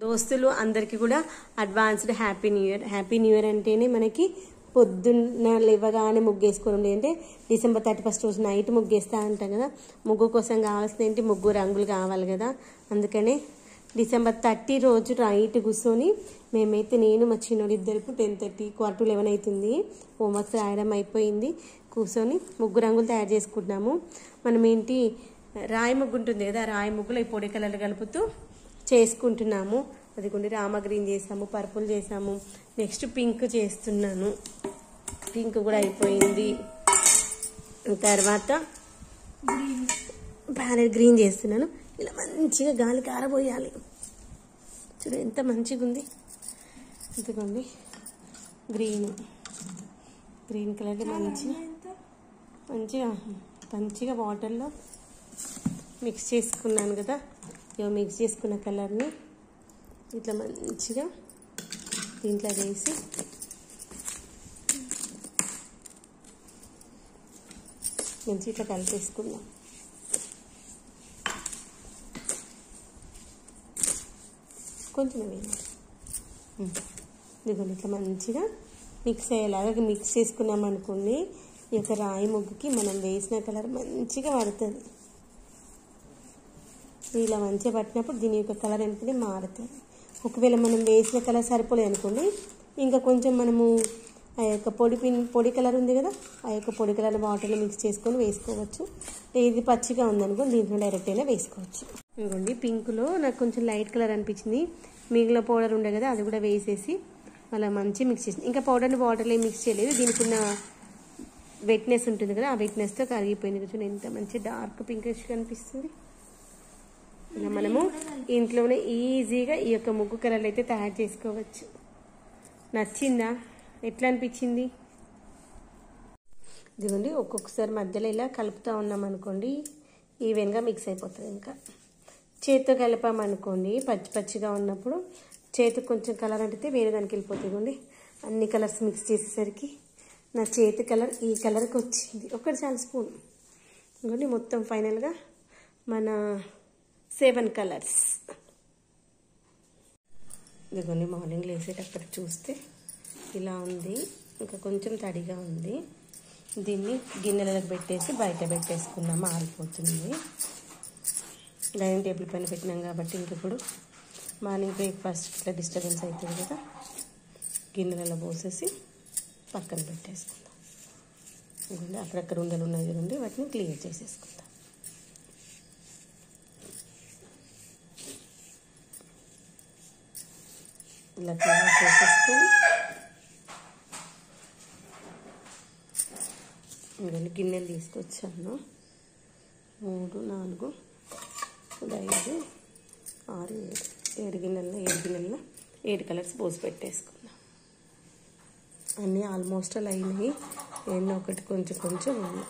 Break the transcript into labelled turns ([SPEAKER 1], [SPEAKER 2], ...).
[SPEAKER 1] దోస్తులు అందరికీ కూడా advanced happy new year. Happy new year అంటేనే మనకి పొద్దున్న లేవగానే ముగ్గేసుకోవడం, లేదంటే December 31 రోజు నైట్ ముగ్గేస్తా అంటాం కదా. ముగ్గు కోసం కావాల్సిన ఏంటి, ముగ్గు రంగులు కావాలి కదా. అందుకనే December 30 రోజు నైట్ కూర్చొని మేమైతే నేను మా చిన్నోడు ఇద్దరు 10:30 quarter to 11 అవుతుంది, హోంవర్క్స్ రాయడం అయిపోయింది, కూర్చొని ముగ్గు రంగులు తయారు చేసుకుంటున్నాము. మనం ఏంటి రాయి ముగ్గు ఉంటుంది కదా, రాయి ముగ్గులో ఈ పొడి కలర్లు కలుపుతూ చేసుకుంటున్నాము. అది కొన్ని రామ గ్రీన్ చేసాము, పర్పుల్ చేసాము, నెక్స్ట్ పింక్ చేస్తున్నాను. పింక్ కూడా అయిపోయింది. తర్వాత ప్యారెట్ గ్రీన్ చేస్తున్నాను. ఇలా మంచిగా గాలి కారబోయాలి. చూడు ఎంత మంచిగా ఉంది. ఇదిగోండి గ్రీన్ కలర్ మంచిగా వాటర్లో మిక్స్ చేసుకున్నాను కదా. మిక్స్ చేసుకున్న కలర్ని ఇట్లా మంచిగా దీంట్లో వేసి మంచిగా ఇట్లా కలిపేసుకుందాం. కొంచెం వేయాలి. ఇదిగోండి ఇట్లా మంచిగా మిక్స్ అయ్యేలాగా మిక్స్ చేసుకున్నాం అనుకోండి, ఈ యొక్క రాయి ముగ్గుకి మనం వేసిన కలర్ మంచిగా పడుతుంది. ఇలా మంచిగా పట్టినప్పుడు దీని యొక్క కలర్ ఏంటంటే మారుతుంది. ఒకవేళ మనం వేసిన కలర్ సరిపోలేదు అనుకోండి, ఇంకా కొంచెం మనము ఆ యొక్క పొడి కలర్ ఉంది కదా, ఆ యొక్క పొడి కలర్ వాటర్లో మిక్స్ చేసుకొని వేసుకోవచ్చు. ఇది పచ్చిగా ఉందనుకో దీంట్లో డైరెక్ట్ అయినా వేసుకోవచ్చు. ఇదిగోండి పింక్లో నాకు కొంచెం లైట్ కలర్ అనిపించింది, మిగిలిన పౌడర్ ఉండే కదా అది కూడా వేసేసి అలా మంచిగా మిక్స్ చేసింది. ఇంకా పౌడర్ని వాటర్లో మిక్స్ చేయలేదు, దీనికి ఉన్న వెట్నెస్ ఉంటుంది కదా, ఆ వెట్నెస్తో కరిగిపోయింది. కొంచెం ఎంత మంచి డార్క్ పింకిష్ కనిపిస్తుంది. ఇలా మనము ఇంట్లోనే ఈజీగా ఈ యొక్క ముగ్గు కలర్లు అయితే తయారు చేసుకోవచ్చు. నచ్చిందా? ఎట్లా అనిపించింది? ఇదిగోండి ఒక్కొక్కసారి మధ్యలో ఇలా కలుపుతూ ఉన్నాం అనుకోండి, ఈవెన్గా మిక్స్ అయిపోతుంది. ఇంకా చేతితో కలిపామనుకోండి పచ్చిగా ఉన్నప్పుడు చేతికి కొంచెం కలర్ అంటే వేరే దానికి వెళ్ళిపోతుంది. ఇదిగోండి అన్ని కలర్స్ మిక్స్ చేసేసరికి నా చేతి కలర్ ఈ కలర్కి వచ్చింది. ఒకటి చాలా స్పూన్. ఇదిగోండి మొత్తం ఫైనల్గా మన 7 కలర్స్. ఇదిగోండి మార్నింగ్ లేసేటప్పుడు చూస్తే ఇలా ఉంది, ఇంకా కొంచెం తడిగా ఉంది. దీన్ని గిన్నెలకు పెట్టేసి బయట పెట్టేసుకున్నాము, ఆరిపోతుంది. డైనింగ్ టేబుల్ పైన పెట్టినాం కాబట్టి ఇంకెప్పుడు మార్నింగ్ బ్రేక్ఫాస్ట్ ఇట్లా డిస్టర్బెన్స్ అవుతుంది కదా, గిన్నెలలో పోసేసి పక్కన పెట్టేసుకుందాం. ఇదిగోండి అక్కడక్కడ ఉండలు ఉన్నాయి కదండి, వాటిని క్లియర్ చేసేసుకుందాం. ఇలా క్లియర్ చేసేసుకొని ఇవన్నీ గిన్నెలు తీసుకొచ్చాను. 3, 4, 5, 6, 7 గిన్నెల్లో 7 కలర్స్ పోసి పెట్టేసుకున్నాం. అన్నీ ఆల్మోస్ట్ అలా అయినాయి, ఎన్నో ఒకటి కొంచెం ఉంది.